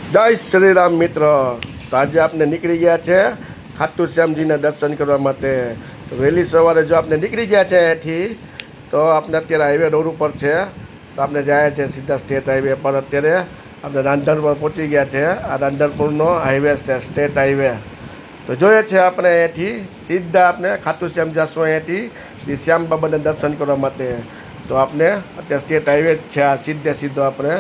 જય શ્રી રામ મિત્ર. તો આજે આપણે નીકળી ગયા છે ખાટુ શ્યામજીના દર્શન કરવા માટે. વહેલી સવારે જો આપણે નીકળી ગયા છે અહીંથી, તો આપણે અત્યારે હાઈવે રોડ ઉપર છે. તો આપણે જાય છે સીધા સ્ટેટ હાઈવે પર. અત્યારે આપણે રાંધણપુર પહોંચી ગયા છે. આ રાંધણપુરનો હાઈવે છે, સ્ટેટ હાઈવે. તો જોઈએ છે આપણે અહીંથી સીધા આપણે ખાટુ શ્યામ જશું અહીંયાથી શ્યામ બાબાના દર્શન કરવા માટે. તો આપણે અત્યારે સ્ટેટ હાઈવે જ છે, આ સીધો આપણે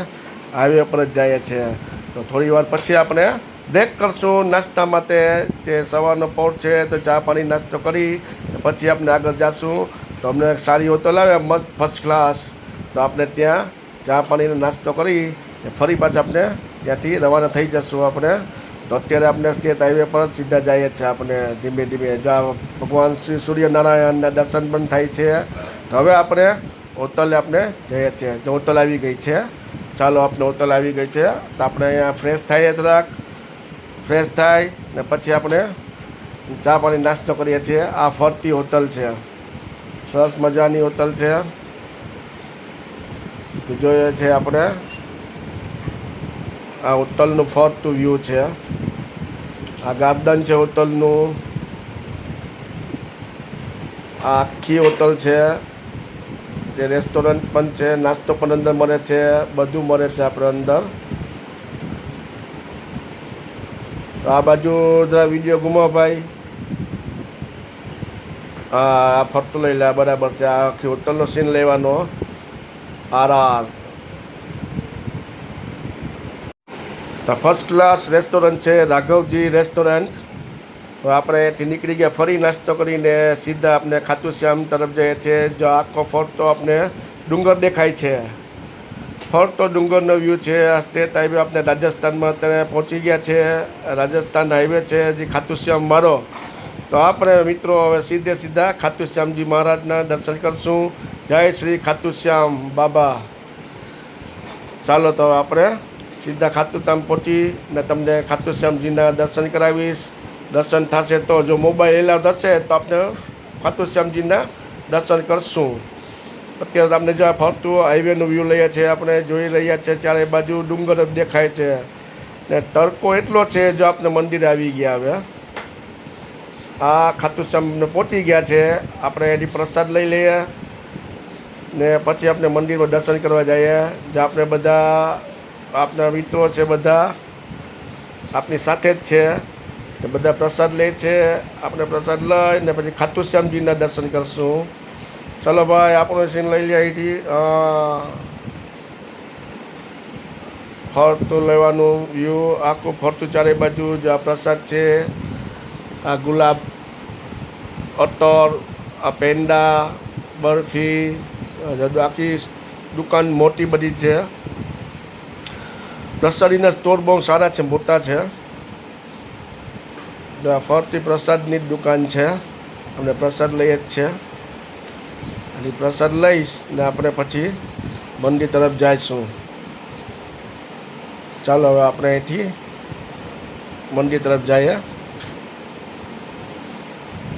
હાઈવે પર જ જઈએ છીએ. તો થોડી વાર પછી આપણે બ્રેક કરશું નાસ્તા માટે. તે સવારનો પહોર છે તો ચા પાણી નાસ્તો કરી પછી આપણે આગળ જઈશું. તો અમને એક સારી હોટલ આવે મસ્ત ફર્સ્ટ ક્લાસ, તો આપણે ત્યાં ચા પાણીનો નાસ્તો કરી ફરી પાછા આપણે ત્યાંથી રવાના થઈ જશું આપણે. તો અત્યારે આપણે સ્ટેટ હાઈવે પર સીધા જઈએ છીએ આપણે ધીમે ધીમે. જ્યાં ભગવાન શ્રી સૂર્યનારાયણના દર્શન પણ થાય છે. તો હવે આપણે હોટલે આપણે જઈએ છીએ. જો હોટલ આવી ગઈ છે, ચાલો આપણે હોટલ આવી ગઈ છે. તો આપણે અહીંયા ફ્રેશ થઈએ, જરાક ફ્રેશ થાય ને પછી આપણે ચા પાણી નાસ્તો કરીએ છીએ. આ ફરતી હોટલ છે, સરસ મજાની હોટલ છે. તો જોઈએ છે આપણે આ હોટલનું ફરતું વ્યૂ છે. આ ગાર્ડન છે હોટલનું. આ આખી હોટલ છે. જે રેસ્ટોરન્ટ પણ છે, નાસ્તો પણ અંદર મળે છે, બધું મળે છે આપણે અંદર. તો આ બાજુ જરા વિડીયો ઘુમાવો ભાઈ. આ ફરતું લઈ લે, બરાબર છે. આ આખી હોટલનો સીન લેવાનો. તો ફર્સ્ટ ક્લાસ રેસ્ટોરન્ટ છે, રાઘવજી રેસ્ટોરન્ટ. તો આપણે એથી નીકળી ગયા ફરી નાસ્તો કરીને સીધા આપણે ખાટુ શ્યામ તરફ જઈએ છીએ. જો આખો ફરતો આપણે ડુંગર દેખાય છે, ફરતો ડુંગરનો વ્યૂ છે. આ સ્ટેટ હાઈવે આપણે રાજસ્થાનમાં અત્યારે પહોંચી ગયા છે. રાજસ્થાન હાઈવે છે જે ખાટુ શ્યામ મારો. તો આપણે મિત્રો હવે સીધા ખાટુ શ્યામજી મહારાજના દર્શન કરશું. જય શ્રી ખાટુ શ્યામ બાબા. ચાલો તો આપણે સીધા ખાટુ શ્યામ પહોંચીને તમને ખાટુ શ્યામજીના દર્શન કરાવીશ. દર્શન થશે તો, જો મોબાઈલ એલાઉ થશે તો આપણે ખાટુ શ્યામજીના દર્શન કરશું. અત્યારે આપણે જો ફરતું હાઈવેનું વ્યૂ લઈએ છીએ, આપણે જોઈ રહ્યા છીએ ચારે બાજુ ડુંગર જ દેખાય છે ને તડકો એટલો છે. જો આપણે મંદિરે આવી ગયા, હવે આ ખાટુ શ્યામને પહોંચી ગયા છે. આપણે એની પ્રસાદ લઈ લઈએ ને પછી આપણે મંદિરમાં દર્શન કરવા જઈએ. જે આપણે બધા આપણા મિત્રો છે, બધા આપણી સાથે જ છે. તો બધા પ્રસાદ લે છે. આપણે પ્રસાદ લઈને પછી ખાટુ શ્યામજીના દર્શન કરશું. ચલો ભાઈ, આપણો સીન લઈ લે અહીંથી. ફરતું લેવાનું વ્યૂ, આખું ફરતું ચારે બાજુ જે આ પ્રસાદ છે. આ ગુલાબ, અતર, આ પેંડા, બરફી, આખી દુકાન મોટી બધી છે. પ્રસાદીના સ્ટોર બહુ સારા છે, મોટા છે. ફરતી પ્રસાદની દુકાન છે. આપણે પ્રસાદ લઈએ જ છે. અને પ્રસાદ લઈશ ને આપણે પછી મંદિર તરફ જઈશું. ચાલો હવે આપણે અહીંથી મંદિર તરફ જઈએ.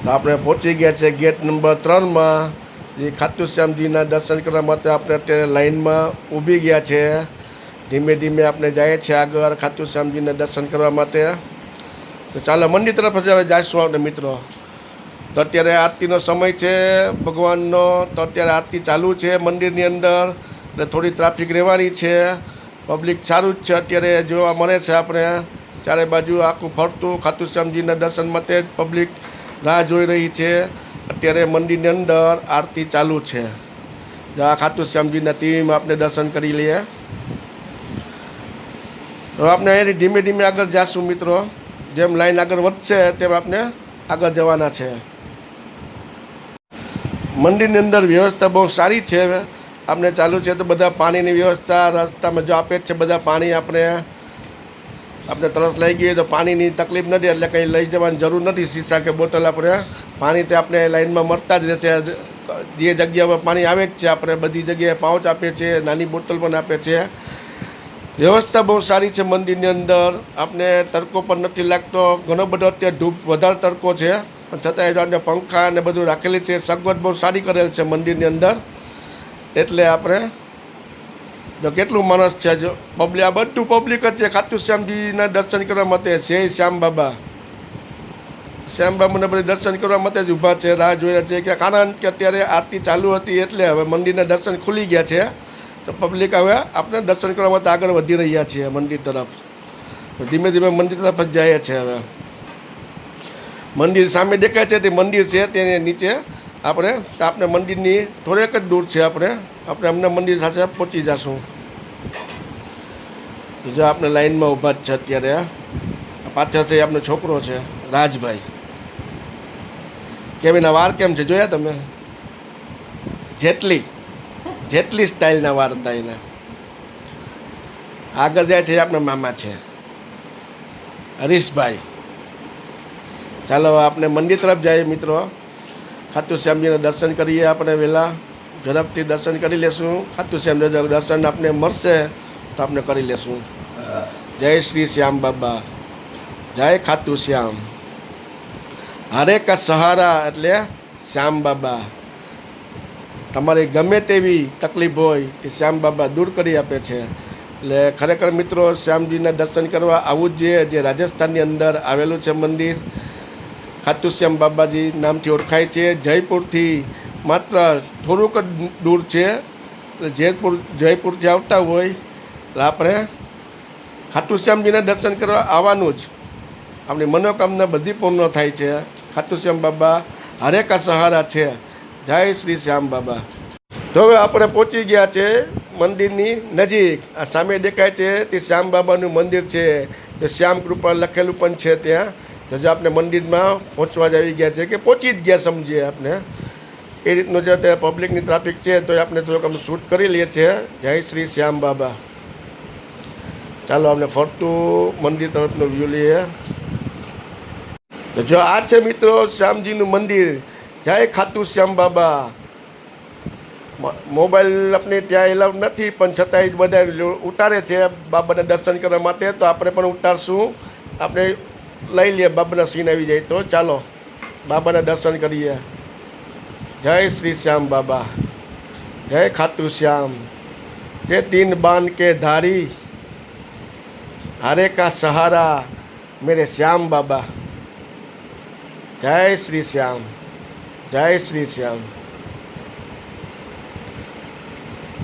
તો આપણે પહોંચી ગયા છે ગેટ નંબર 3માં. જે ખાટુ શ્યામજીના દર્શન કરવા માટે આપણે અત્યારે લાઈનમાં ઊભી ગયા છે. ધીમે ધીમે આપણે જઈએ છીએ આગળ ખાટુ શ્યામજીના દર્શન કરવા માટે. તો ચાલો મંદિર તરફ જ હવે જઈશું આપણે મિત્રો. તો અત્યારે આરતીનો સમય છે ભગવાનનો. તો અત્યારે આરતી ચાલુ છે મંદિરની અંદર. એટલે થોડી ટ્રાફિક રહેવાની છે. પબ્લિક સારું જ છે અત્યારે જોવા મળે છે. આપણે ચારે બાજુ આખું ફરતું ખાટુ શ્યામજીના દર્શન માટે જ પબ્લિક રાહ જોઈ રહી છે. અત્યારે મંદિરની અંદર આરતી ચાલુ છે. આ ખાટુ શ્યામજીના ટીમ આપણે દર્શન કરી લઈએ. હવે આપણે અહીંથી ધીમે ધીમે આગળ જઈશું મિત્રો. જેમ લાઈન આગળ વધશે તેમ આપણે આગળ જવાના છે. મંદિરની અંદર વ્યવસ્થા બહુ સારી છે. આપણે ચાલુ છે તો બધા પાણીની વ્યવસ્થા રસ્તામાં જો આપે જ છે. બધા પાણી આપણે તરસ લઈ ગઈ તો પાણીની તકલીફ નથી, એટલે કંઈ લઈ જવાની જરૂર નથી. શીશા કે બોટલ આપણે પાણી તે આપણે લાઈનમાં મળતા જ રહેશે. જે જગ્યામાં પાણી આવે જ છે આપણે બધી જગ્યાએ પાઉચ આપે છે, નાની બોટલ પણ આપે છે. વ્યવસ્થા બહુ સારી છે મંદિરની અંદર. આપણે તડકો પણ નથી લાગતો. ઘણો બધો અત્યારે ધૂપ વધારે તડકો છે, પણ છતાંય પંખા ને બધું રાખેલી છે. સગવડ બહુ સારી કરેલ છે મંદિરની અંદર. એટલે આપણે જો કેટલું માણસ છે, જો પબ્લિક આ બધું પબ્લિક જ છે ખાટુ શ્યામજીના દર્શન કરવા માટે. છે શ્યામ બાબા, શ્યામ બાબાને બધી દર્શન કરવા માટે જ ઊભા છે, રાહ જોઈ રહ્યા છે. કે કારણ કે અત્યારે આરતી ચાલુ હતી એટલે હવે મંદિરના દર્શન ખુલી ગયા છે, તો પબ્લિક હવે આપણે દર્શન કરવા માટે આગળ વધી રહ્યા છીએ મંદિર તરફ. ધીમે ધીમે મંદિર તરફ જ જાય છે. હવે મંદિર સામે દેખાય છે તે મંદિર છે, તેને નીચે આપણે મંદિરની થોડેક જ દૂર છે. આપણે હમણાં મંદિર સાથે પહોંચી જશું. જો આપણે લાઈનમાં ઊભા જ છે અત્યારે. પાછળ છે આપણો છોકરો છે રાજભાઈ. કેમ એના વાર કેમ છે જોયા તમે? જેટલી સ્ટાઇલના વાર હતા એના. આગળ જાય છે આપણા મામા છે હરીશભાઈ. ચાલો આપણે મંદિર તરફ જઈએ મિત્રો. ખાટુ શ્યામજીના દર્શન કરીએ આપણે વહેલા. ઝડપથી દર્શન કરી લેશું. ખાટુ શ્યામજી દર્શન આપણે મળશે તો આપણે કરી લેશું. જય શ્રી શ્યામ બાબા, જય ખાટુ શ્યામ. હરે કા સહારા એટલે શ્યામ બાબા. તમારી ગમે તેવી તકલીફ હોય તે શ્યામ બાબા દૂર કરી આપે છે. એટલે ખરેખર મિત્રો શ્યામજીના દર્શન કરવા આવવું જ જોઈએ. જે રાજસ્થાનની અંદર આવેલું છે મંદિર, ખાટુ શ્યામ બાબાજી નામથી ઓળખાય છે. જયપુરથી માત્ર થોડુંક જ દૂર છે. જયપુરથી આવતા હોય એટલે આપણે ખાટુ શ્યામજીના દર્શન કરવા આવવાનું જ. આપણી મનોકામના બધી પૂર્ણ થાય છે. ખાટુ શ્યામ બાબા હરે કા સહારા છે. જય શ્રી શ્યામ બાબા. તો હવે આપણે પહોંચી ગયા છે મંદિરની નજીક. આ સામે દેખાય છે તે શ્યામ બાબાનું મંદિર છે. તે શ્યામ કૃપા લખેલું પણ છે ત્યાં. તો જો આપણે મંદિરમાં પહોંચવા જ આવી ગયા છે, કે પહોંચી જ ગયા સમજીએ આપણે. એ રીતનું જે અત્યારે પબ્લિકની ટ્રાફિક છે તો આપણે થોડુંક અમે શૂટ કરી લઈએ છીએ. જય શ્રી શ્યામ બાબા. ચાલો આપણે ફરતું મંદિર તરફનો વ્યૂ લઈએ. તો જો આ છે મિત્રો શ્યામજીનું મંદિર. જય ખાટુ શ્યામ બાબા. મોબાઈલ આપણે ત્યાં એલાઉડ નથી, પણ છતાંય બધા ઉતારે છે બાબાના દર્શન કરવા માટે. તો આપણે પણ ઉતારશું. આપણે લઈ લઈએ બાબાના સીન આવી જાય તો. ચાલો બાબાના દર્શન કરીએ. જય શ્રી શ્યામ બાબા, જય ખાટુ શ્યામ. જે તીન બાન કે ધારી, हरे का सहारा मेरे श्याम बाबा. जय श्री श्याम, जय श्री श्याम.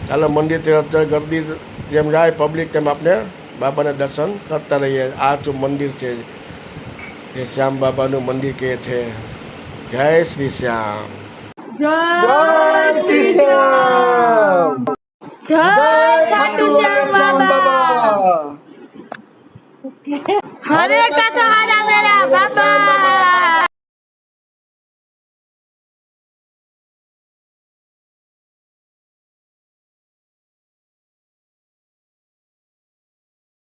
ચાલો મંદિર તરફ ગરદી જેમ જાય પબ્લિક તેમ આપણે બાબાના દર્શન કરતા રહીએ. આ જો મંદિર છે એ શ્યામ બાબાનું મંદિર કહે છે. જય શ્રી શ્યામ, જય શ્રી શ્યામ, જય ખાટુ શ્યામ બાબા. हरे का सहारा मेरा